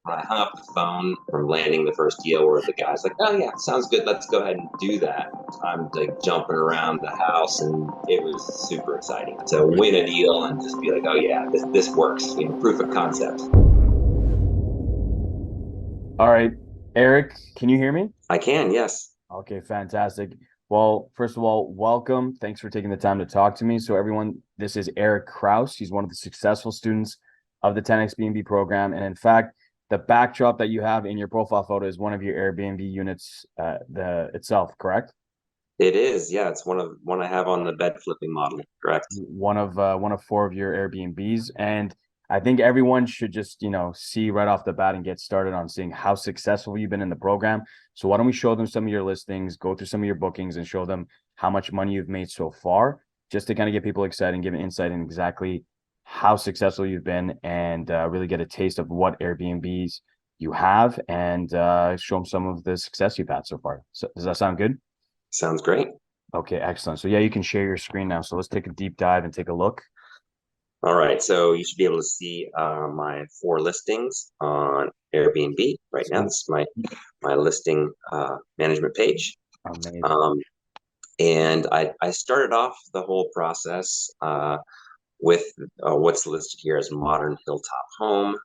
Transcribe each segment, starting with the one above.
when I hung up the phone from landing the first deal, where the guy's like, "Oh yeah, sounds good. Let's go ahead and do that." I'm like jumping around the house, and it was super exciting to win a deal and just be like, "Oh yeah, this works." Proof of concept. All right, Eric, can you hear me? I can, yes. Okay, fantastic. Well, first of all, welcome. Thanks for taking the time to talk to me. So, everyone, this is Eric Kraus. He's one of the successful students of the 10X B&B program. And in fact, the backdrop that you have in your profile photo is one of your Airbnb units, the itself, correct? It is, yeah. It's one I have on the bed flipping model, correct? One of four of your Airbnbs. And I think everyone should just, see right off the bat and get started on seeing how successful you've been in the program. So why don't we show them some of your listings, go through some of your bookings and show them how much money you've made so far, just to kind of get people excited and give an insight in exactly how successful you've been and really get a taste of what Airbnbs you have and show them some of the success you've had so far. So does that sound good? Sounds great. Okay, excellent. So yeah, you can share your screen now. So let's take a deep dive and take a look. All right, so you should be able to see my four listings on Airbnb right now. This is my listing management page. Amazing. Um, and I started off the whole process with what's listed here as modern hilltop home,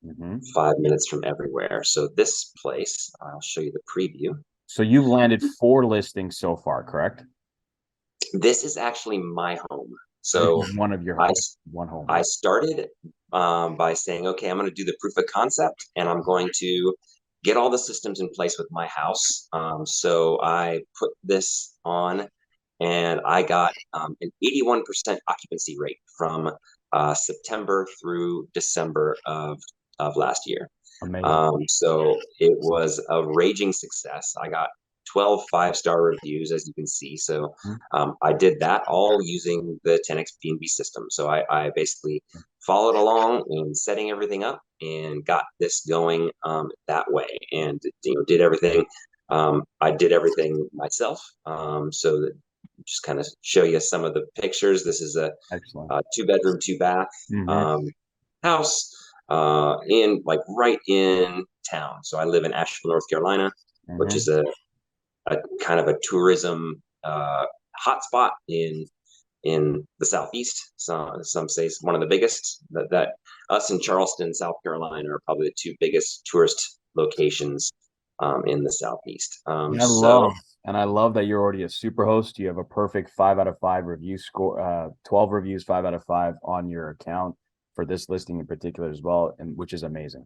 Hmm. 5 minutes from everywhere. So this place, I'll show you the preview. So you've landed four listings so far, correct? This is actually my home. This So is one of your I one home. I started by saying, okay, I'm going to do the proof of concept, and I'm going to get all the systems in place with my house. So I put this on, and I got an 81% occupancy rate from September through December of last year. Amazing. So it was a raging success. I got 12 five-star reviews, as you can see. So I did that all using the 10x B&B system. So I basically followed along in setting everything up and got this going that way, and did everything. I did everything myself. So that just kind of show you some of the pictures. This is Excellent. a two-bedroom, two-bath Hmm. um, house in like right in town. So I live in Asheville, North Carolina, which is Hmm. a kind of a tourism hotspot in the southeast. So some say it's one of the biggest. That us in Charleston, South Carolina, are probably the two biggest tourist locations in the southeast. And I So love and I love that you're already a super host. You have a perfect 5 out of 5 review score, 12 reviews, 5 out of 5 on your account for this listing in particular as well, and which is amazing.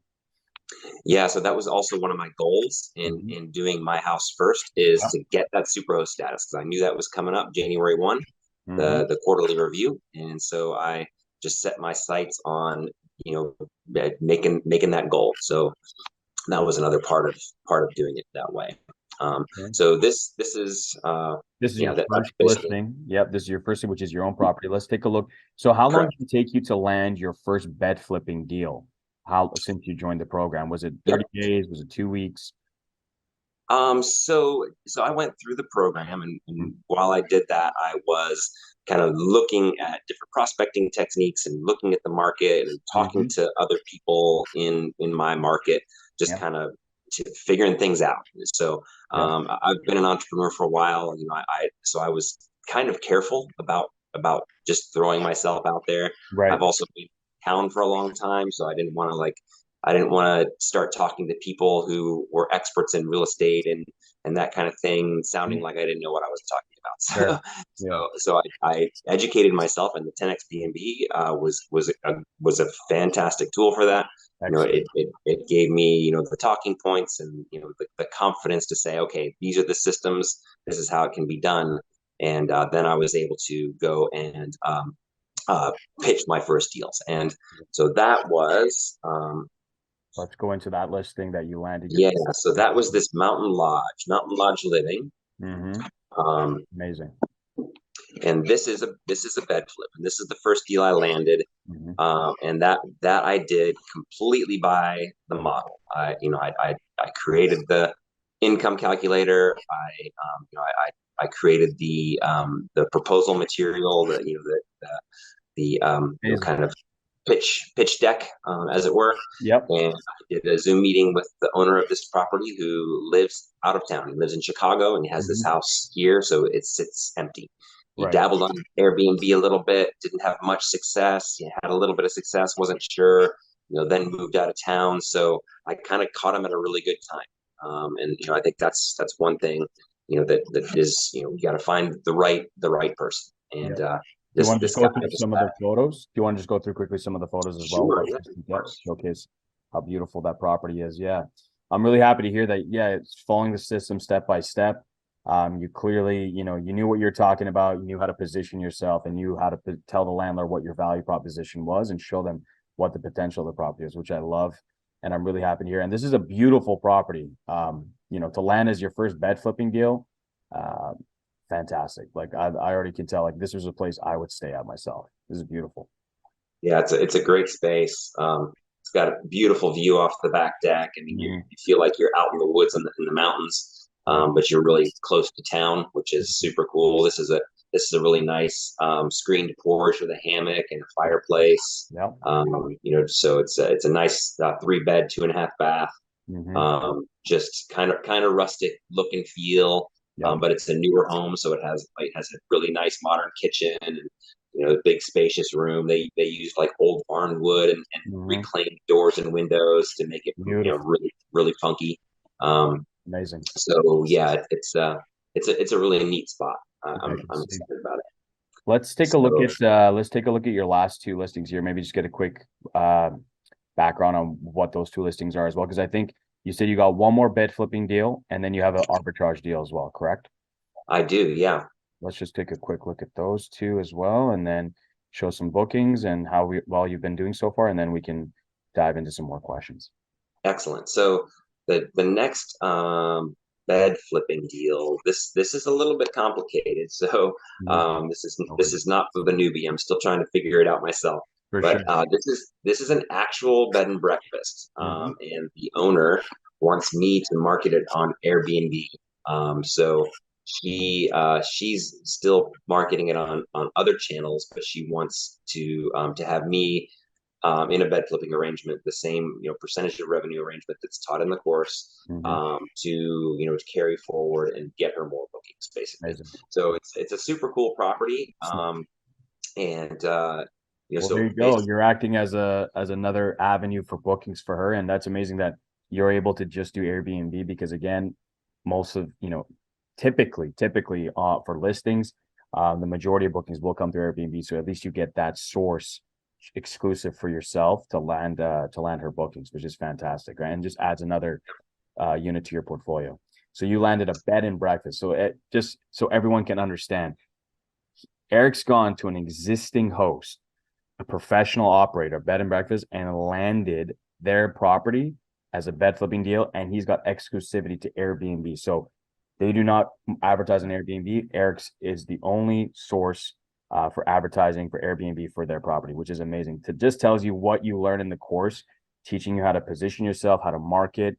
yeah, so that was also one of my goals in Hmm. doing my house first, is Yep. to get that superhost status, because I knew that was coming up January 1, Hmm. the quarterly review. And so I just set my sights on, making that goal. So that was another part of doing it that way. Okay. So this is This is your that's first basically listing. Yep, this is your first, which is your own property. Let's take a look. So, how long correct. did it take you to land your first bed flipping deal? How since you joined the program? Was it Yep. 30 days? Was it 2 weeks? So I went through the program, and Mhm. while I did that, I was kind of looking at different prospecting techniques and looking at the market and talking Mhm. to other people in my market, just Yep. kind of figuring things out. So Yep. I've been an entrepreneur for a while. So I was kind of careful about just throwing myself out there. Right. I've also been in town for a long time, so I didn't want to start talking to people who were experts in real estate and that kind of thing, sounding like I didn't know what I was talking Sure. about. So Yeah. I educated myself, and the 10x B&B was a fantastic tool for that. Excellent. It gave me the talking points, and the confidence to say, okay, these are the systems. This is how it can be done. And then I was able to go and uh, pitch my first deals. And so that was Let's go into that listing that you landed your. yeah, so that was this Mountain Lodge Living. Mm-hmm. Um, Amazing. and this is a bed flip, and this is the first deal I landed. Mm-hmm. And that I did completely by the model. I created the income calculator. I created the proposal material, the Amazing. kind of pitch deck, as it were. Yep. And I did a Zoom meeting with the owner of this property who lives out of town. He lives in Chicago and he has this house here, so it sits empty. He Right. dabbled on Airbnb a little bit, didn't have much success. He had a little bit of success, wasn't sure, then moved out of town. So I kind of caught him at a really good time. And I think that's one thing, that is, you got to find the right person. And Yep. Do you this want to just this guy go through was some of that. the photos? Do you want to just go through quickly some of the photos as well? Sure, yeah, of Yeah, course. showcase how beautiful that property is. Yeah. I'm really happy to hear that. Yeah, it's following the system step by step. You clearly, you knew what you're talking about. You knew how to position yourself and knew how to tell the landlord what your value proposition was and show them what the potential of the property is, which I love. And I'm really happy to hear. And this is a beautiful property. To land as your first bed flipping deal. Uh, Fantastic. Like I already can tell, like this was a place I would stay at myself. This is beautiful. Yeah, it's a great space. It's got a beautiful view off the back deck. I mean, you feel like you're out in the woods in the mountains, Right. but you're really close to town, which is super cool. This is a really nice screened porch with a hammock and a fireplace. Yeah. So it's a nice 3-bed, 2.5 bath. Just kind of rustic look and feel. Yeah. But it's a newer home, so it has a really nice modern kitchen and a big spacious room. They used like old barn wood and reclaimed doors and windows to make it Beautiful. really really funky. Amazing. So yeah, it's a really neat spot. I'm See. excited about it. Let's take a look So at your last two listings here. Maybe just get a quick background on what those two listings are as well. Because I think you said you got one more bed flipping deal and then you have an arbitrage deal as well, correct? I do, yeah. Let's just take a quick look at those two as well and then show some bookings and how well you've been doing so far, and then we can dive into some more questions. Excellent. So the next bed flipping deal, this is a little bit complicated. So this is not for the newbie. I'm still trying to figure it out myself. For But sure. this is an actual bed and breakfast, and the owner wants me to market it on Airbnb. So she's still marketing it on other channels, but she wants to have me in a bed flipping arrangement, the same percentage of revenue arrangement that's taught in the course, to carry forward and get her more bookings, basically. Amazing. So it's a super cool property, and Well, so there you go. You're acting as another avenue for bookings for her, and that's amazing that you're able to just do Airbnb because again, most of typically for listings, the majority of bookings will come through Airbnb. So at least you get that source exclusive for yourself to land her bookings, which is fantastic, right? And just adds another unit to your portfolio. So you landed a bed and breakfast. So just so everyone can understand, Eric's gone to an existing host, a professional operator, bed and breakfast, and landed their property as a bed flipping deal, and he's got exclusivity to Airbnb. So they do not advertise on Airbnb. Eric's is the only source for advertising for Airbnb for their property, which is amazing. It just tells you what you learn in the course, teaching you how to position yourself, how to market.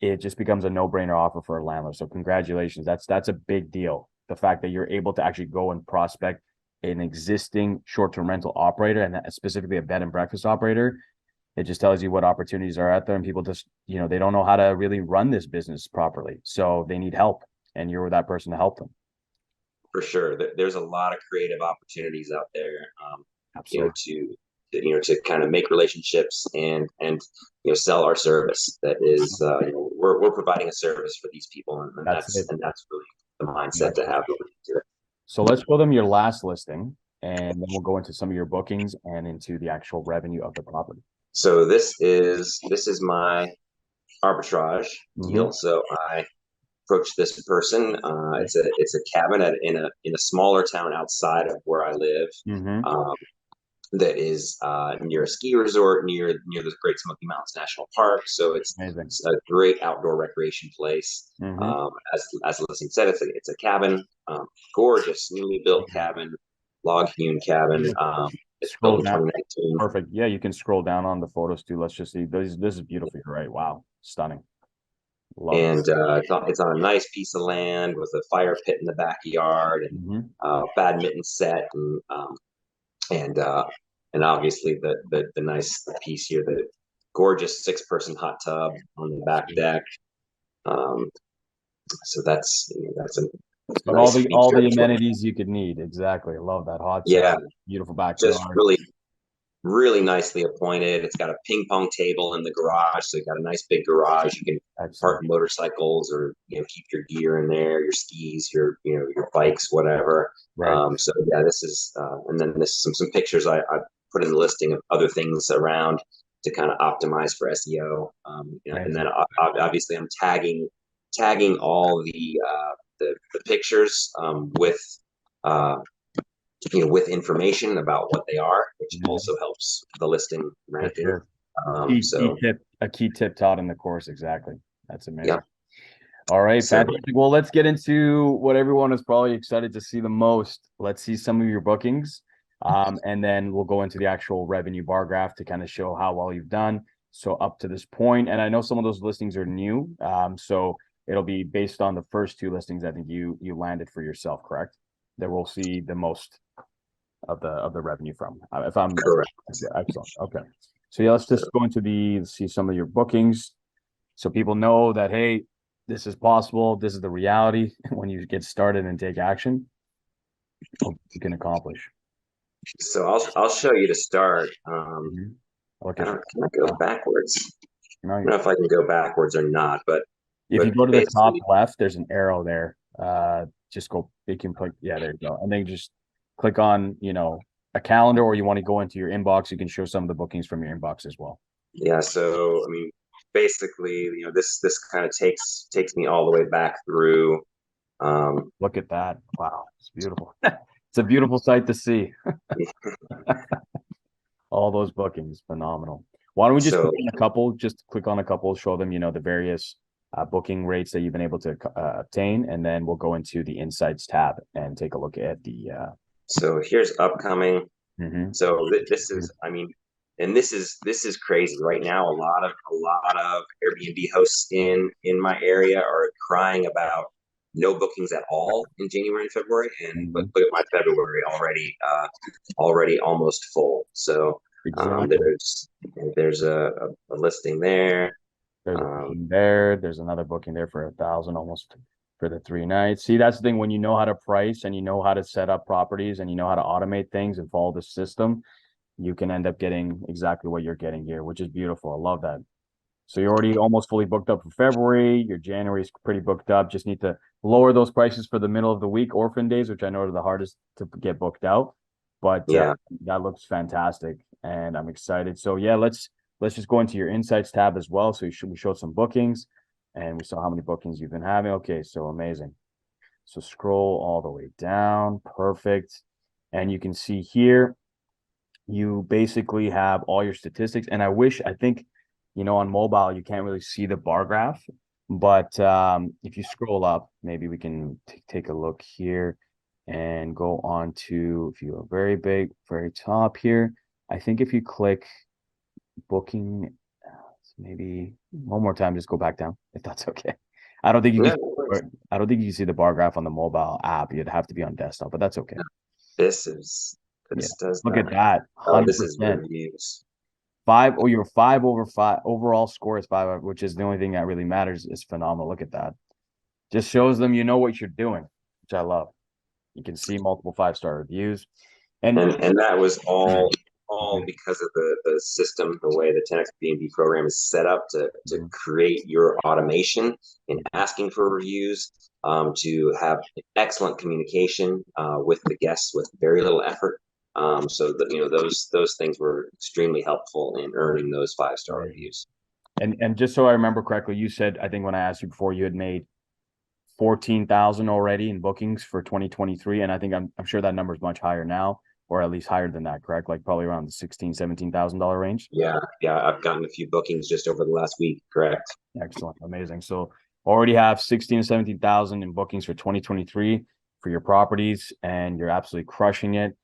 It just becomes a no-brainer offer for a landlord. So congratulations. That's a big deal. The fact that you're able to actually go and prospect an existing short-term rental operator and specifically a bed and breakfast operator, it just tells you what opportunities are out there, and people just, they don't know how to really run this business properly. So they need help, and you're that person to help them. For sure, there's a lot of creative opportunities out there, Absolutely. to kind of make relationships and sell our service. That is, we're providing a service for these people, and That's it. that's really the mindset to have going into it. So let's show them your last listing, and then we'll go into some of your bookings and into the actual revenue of the property. So this is my arbitrage deal. So I approached this person. It's a cabin in a smaller town outside of where I live. That is near a ski resort near the Great Smoky Mountains National Park. So it's a great outdoor recreation place. As the listing said, it's a cabin, gorgeous newly built cabin, log hewn cabin. It's built in 2019. Perfect. Yeah, you can scroll down on the photos too. Let's just see. This is beautiful. You're right. Wow, stunning. Love and it's on a nice piece of land with a fire pit in the backyard and badminton set and and obviously the nice piece here, the gorgeous 6-person hot tub on the back deck. So that's a But nice all feature. the amenities you could need. Exactly. I love that hot tub, Yeah, beautiful just backyard. really nicely appointed. It's got a ping pong table in the garage, so you got a nice big garage. You can Excellent. park motorcycles, or keep your gear in there, your skis, your your bikes, whatever. Right. So yeah, this is and then this some pictures I put in the listing of other things around to kind of optimize for SEO. And then obviously I'm tagging all the pictures with uh, with information about what they are, which also helps the listing For ranking. sure. Key So tip, a key tip taught in the course. Exactly. That's yeah, amazing. All right, so fantastic. Well, let's get into what everyone is probably excited to see the most. Let's see some of your bookings. And then we'll go into the actual revenue bar graph to kind of show how well you've done. So up to this point, and I know some of those listings are new. So it'll be based on the first two listings I think you landed for yourself, correct? That we'll see the most of the revenue from. If I'm correct. excellent. Okay. So yeah, let's just go into see some of your bookings so people know that, hey, this is possible. This is the reality. When you get started and take action, you can accomplish. So I'll show you to start. Look I at don't, can I go backwards? no, I don't know if I can go backwards or not, if but you go to the top basically, left, there's an arrow there. Just go. You can click. Yeah, there you go. And then just click on a calendar, or you want to go into your inbox. You can show some of the bookings from your inbox as well. yeah. So I mean, basically, this kind of takes me all the way back through. Look at that. Wow, it's beautiful. It's a beautiful sight to see. All those bookings, phenomenal. Why don't we just so click on a couple? Just click on a couple, show them, the various booking rates that you've been able to obtain, and then we'll go into the Insights tab and take a look at the. so here's upcoming. Mhm. So this is, I mean, and this is crazy right now. A lot of Airbnb hosts in my area are crying about no bookings at all in January and February. And Mhm. look at my February already almost full. So Exactly. there's a listing there. There's a Um, booking there. There's another booking there for 1,000 almost for the 3 nights. See, that's the thing when you know how to price and you know how to set up properties and you know how to automate things and follow the system, you can end up getting exactly what you're getting here, which is beautiful. I love that. So you're already almost fully booked up for February. Your January is pretty booked up. Just need to lower those prices for the middle of the week, orphan days, which I know are the hardest to get booked out. But yeah. that looks fantastic, and I'm excited. So yeah, let's just go into your insights tab as well. So we showed some bookings, and we saw how many bookings you've been having. Okay, so amazing. So scroll all the way down, perfect, and you can see here you basically have all your statistics. And I think, on mobile, you can't really see the bar graph. But if you scroll up, maybe we can take a look here and go on to, if you are very big, very top here. I think if you click booking, maybe one more time, just go back down, if that's okay. I don't think you No, can, I don't think you can see the bar graph on the mobile app. You'd have to be on desktop, but that's okay. this is Yeah. this does Look at not. that. Oh, this is 100%. reviews. You're 5/5. Overall score is 5, which is the only thing that really matters. Is phenomenal. Look at that. Just shows them you know what you're doing, which I love. You can see multiple 5-star reviews. And And that was all Mhm, because of the system, the way the 10x B&B program is set up to mhm. create your automation in asking for reviews, to have excellent communication with the guests with very little effort. So that those things were extremely helpful in earning those 5-star Amazing. reviews. And just so I remember correctly, you said, I think when I asked you before, you had made 14,000 already in bookings for 2023, and I think I'm sure that number is much higher now, or at least higher than that, correct? Like probably around the 16, $17,000 range. Yeah, I've gotten a few bookings just over the last week. Correct. Excellent. Amazing. So already have 16 to 17,000 in bookings for 2023 for your properties, and you're absolutely crushing it,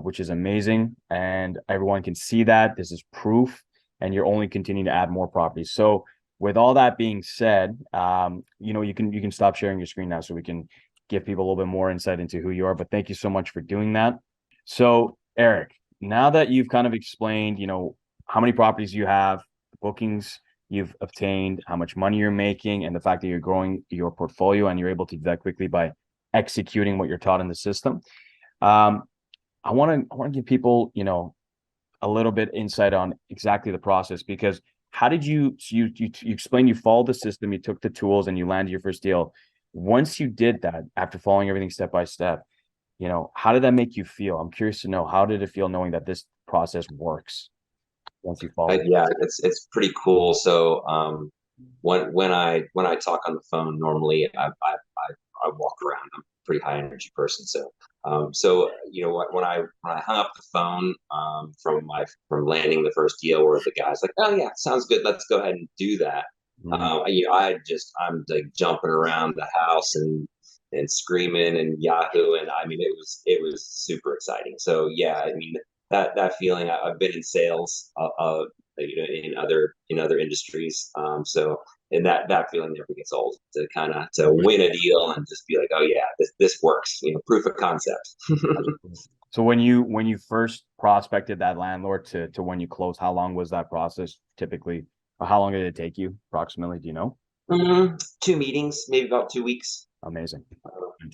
which is amazing. And everyone can see that. This is proof, and you're only continuing to add more properties. So with all that being said, you can stop sharing your screen now so we can give people a little bit more insight into who you are. But thank you so much for doing that. So Eric, now that you've kind of explained, you know, how many properties you have, bookings you've obtained, how much money you're making, and the fact that you're growing your portfolio and you're able to do that quickly by executing what you're taught in the system. Um, I want to give people, you know, a little bit insight on exactly the process because how did you so you explained you followed the system, you took the tools and you landed your first deal. Once you did that, after following everything step by step, you know, how did that make you feel? I'm curious to know how did it feel knowing that this process works once you follow it? Yeah, it's pretty cool. So when I talk on the phone, normally I walk around. I'm a pretty high energy person, so you know what, when I hung up the phone from landing the first deal, where the guy's like, "Oh yeah, sounds good. Let's go ahead and do that." Mhm. You know, I'm like jumping around the house and screaming and Yahoo, and I mean it was super exciting. So yeah, I mean that feeling. I've been in sales, you know, in other industries. So and that feeling never gets old to kind of to win a deal and just be like, oh yeah, this works. You know, proof of concept. So when you first prospected that landlord to when you closed, how long was that process typically? Or how long did it take you approximately? Do you know? Two meetings, maybe about 2 weeks. Amazing.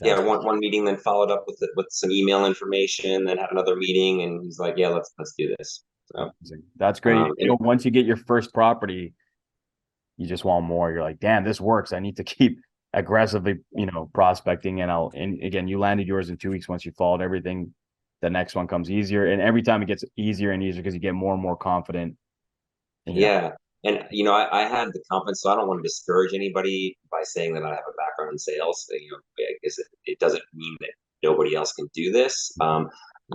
Yeah, Fantastic. one meeting, then followed up with some email information, then had another meeting, and he's like, yeah, let's do this. So Amazing. That's great. You and know, once you get your first property, you just want more. You're like, damn, this works. I need to keep aggressively, you know, prospecting. And again, you landed yours in 2 weeks once you followed everything. The next one comes easier. And every time it gets easier and easier because you get more and more confident. And, you know, yeah, and you know, I had the confidence, so I don't want to discourage anybody by saying that I have a background in sales. You know, I guess it doesn't mean that nobody else can do this.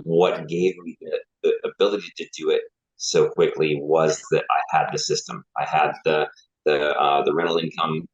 What gave me the ability to do it so quickly was that I had the system. I had the rental income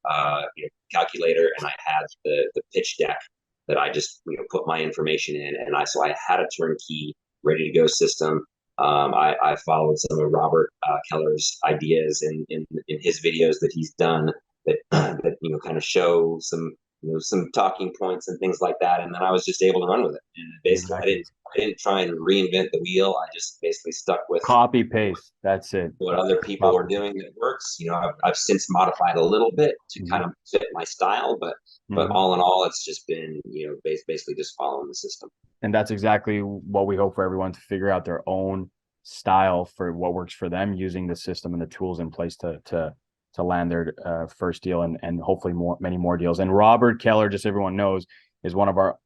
you know, calculator, and I had the pitch deck that I just, you know, put my information in, and I had a turnkey ready to go system. I followed some of Robert Keller's ideas in his videos that he's done that that you know kind of show some, you know, some talking points and things like that, and then I was just able to run with it. And basically, exactly. I didn't try and reinvent the wheel. I just basically stuck with Copy paste. That's it. what other people Copy were paste. doing that works. You know, I've since modified a little bit to Mhm. kind of fit my style, but Mhm. all in all, it's just been, you know, basically just following the system. And that's exactly what we hope for everyone to figure out their own style for what works for them using the system and the tools in place to land their first deal and hopefully many more deals. And Robert Keller, just so everyone knows, is one of our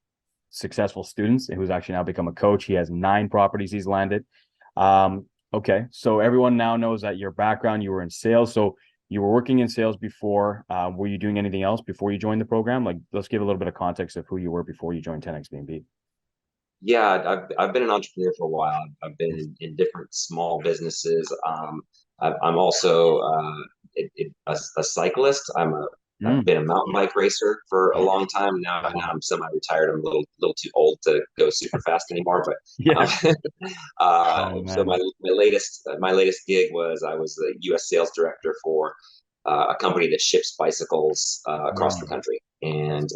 successful students who's actually now become a coach. He has 9 properties he's landed. Okay, so everyone now knows that your background, you were in sales. So you were working in sales before. Were you doing anything else before you joined the program? Like, let's give a little bit of context of who you were before you joined 10X BNB. Yeah, I've been an entrepreneur for a while. I've been in different small businesses. I'm also a cyclist. I've Mm. been a mountain bike racer for a long time now. I'm semi-retired. I'm a little too old to go super fast anymore. But Yeah. Oh so man. my latest gig was I was the U.S. sales director for a company that ships bicycles across the Wow. country, and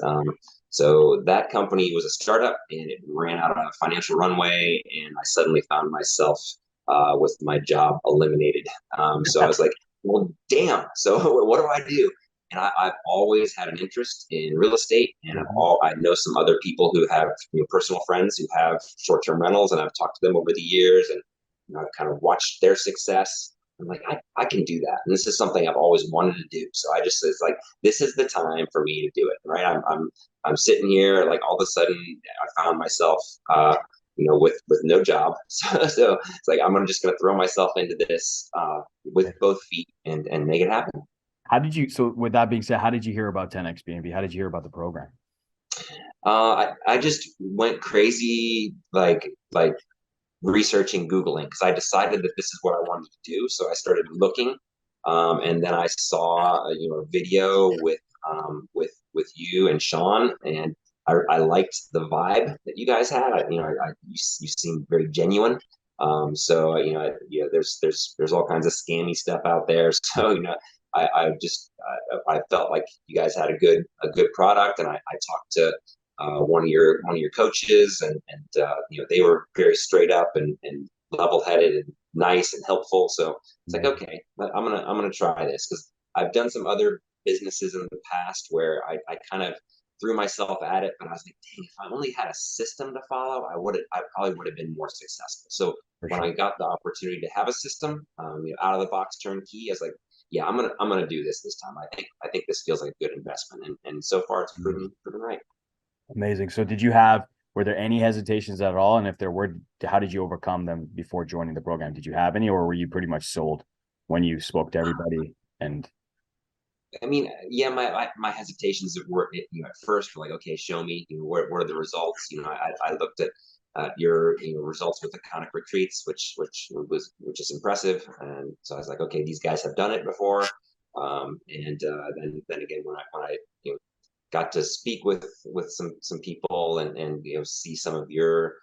so that company was a startup and it ran out of financial runway, and I suddenly found myself with my job eliminated. So I was like, well, damn. So what do I do? And I've always had an interest in real estate, and Mhm. I know some other people who have, you know, personal friends who have short-term rentals, and I've talked to them over the years, and you know, I've kind of watched their success. I'm like, I can do that, and this is something I've always wanted to do. So I just it's like this is the time for me to do it, right? I'm sitting here, like all of a sudden I found myself you know with no job. So it's like just gonna throw myself into this with both feet and make it happen. How did you, so with that being said, how did you hear about 10X BNB? How did you hear about the program? I just went crazy, like researching, Googling, because I decided that this is what I wanted to do. So I started looking, and then I saw you know a video with you and Sean, and I liked the vibe that you guys had. You seemed very genuine. So you know, there's all kinds of scammy stuff out there. So you know, I felt like you guys had a good product, and I talked to one of your coaches, and you know they were very straight up and level-headed and nice and helpful. So it's like, Amazing. okay, I'm gonna try this because I've done some other businesses in the past where I kind of threw myself at it, but I was like, dang, if I only had a system to follow, I probably would have been more successful. So For when sure. I got the opportunity to have a system, out of the box turnkey, I was like, yeah, I'm gonna do this time. I think this feels like a good investment, and so far it's proven right. Amazing. So were there any hesitations at all? And if there were, how did you overcome them before joining the program? Did you have any, or were you pretty much sold when you spoke to everybody? And I mean, yeah, my hesitations were, at first were like, okay, show me, what are the results? I looked at your results with the conic retreats, which is impressive, and so I was like, okay, these guys have done it before, and then again when I got to speak with some people and see some of your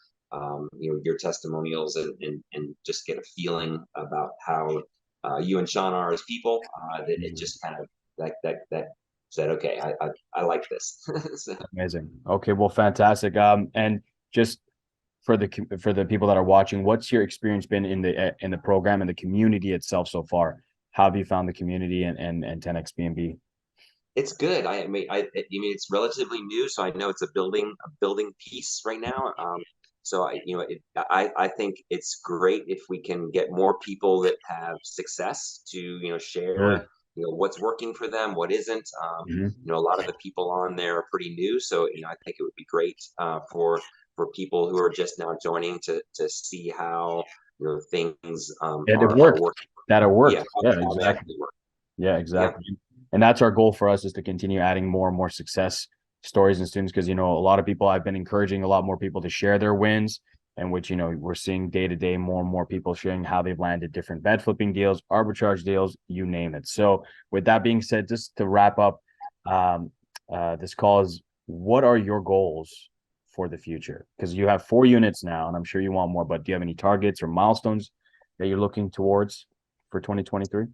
your testimonials and just get a feeling about how you and Sean are as people, that it just kind of that said, okay, I like this. So, amazing. Okay, well, fantastic. And just for the people that are watching, what's your experience been in the program and the community itself so far? How have you found the community and 10x BNB? it's good. I mean, it's relatively new, so I know it's a building piece right now. So I think it's great if we can get more people that have success to share Sure. what's working for them, what isn't. Mhm. A lot of the people on there are pretty new, so I think it would be great for people who are just now joining to see how things And it are worked. working. That it Yeah, worked. Yeah, how they exactly. actually work. Yeah, Yeah. exactly. And that's our goal for us is to continue adding more and more success stories and students because a lot of people I've been encouraging a lot more people to share their wins and which we're seeing day to day more and more people sharing how they've landed different bed flipping deals, arbitrage deals, you name it. So with that being said, just to wrap up um this call is what are your goals for the future? Because you have 4 units now and I'm sure you want more, but do you have any targets or milestones that you're looking towards for 2023?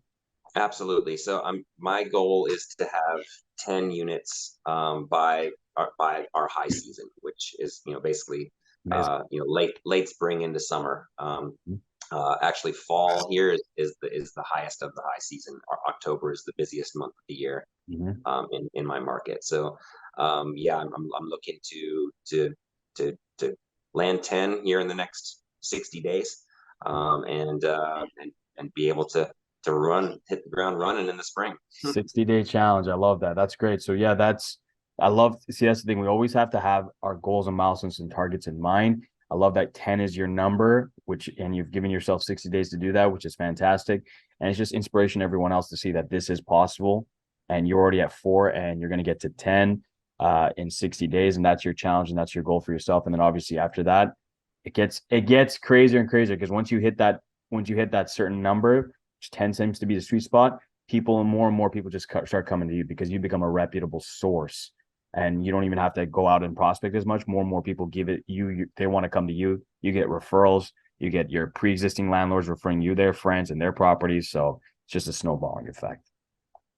Absolutely. So my goal is to have 10 units by our high season, which is basically Amazing. late spring into summer. Actually, fall here is the highest of the high season. October is the busiest month of the year Mhm. in my market. So yeah, I'm looking to land 10 here in the next 60 days, and be able to hit the ground running in the spring. 60-day challenge. I love that. That's great. So yeah, I love see that's the thing. We always have to have our goals and milestones and targets in mind. I love that 10 is your number, and you've given yourself 60 days to do that, which is fantastic. And it's just inspiration to everyone else to see that this is possible. And you're already at 4 and you're going to get to 10 in 60 days. And that's your challenge and that's your goal for yourself. And then obviously after that, it gets crazier and crazier because once you hit that certain number, which 10 seems to be the sweet spot, people and more people just start coming to you because you become a reputable source and you don't even have to go out and prospect as much. More and more people give it they want to come to you. You get referrals, you get your pre-existing landlords referring you their friends and their properties. So it's just a snowballing effect.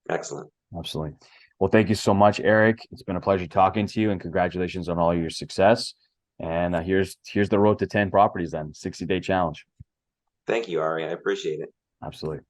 Excellent. Absolutely. Well, thank you so much, Eric. It's been a pleasure talking to you and congratulations on all your success. And here's the road to 10 properties then, 60-day challenge. Thank you, Ari. I appreciate it. Absolutely.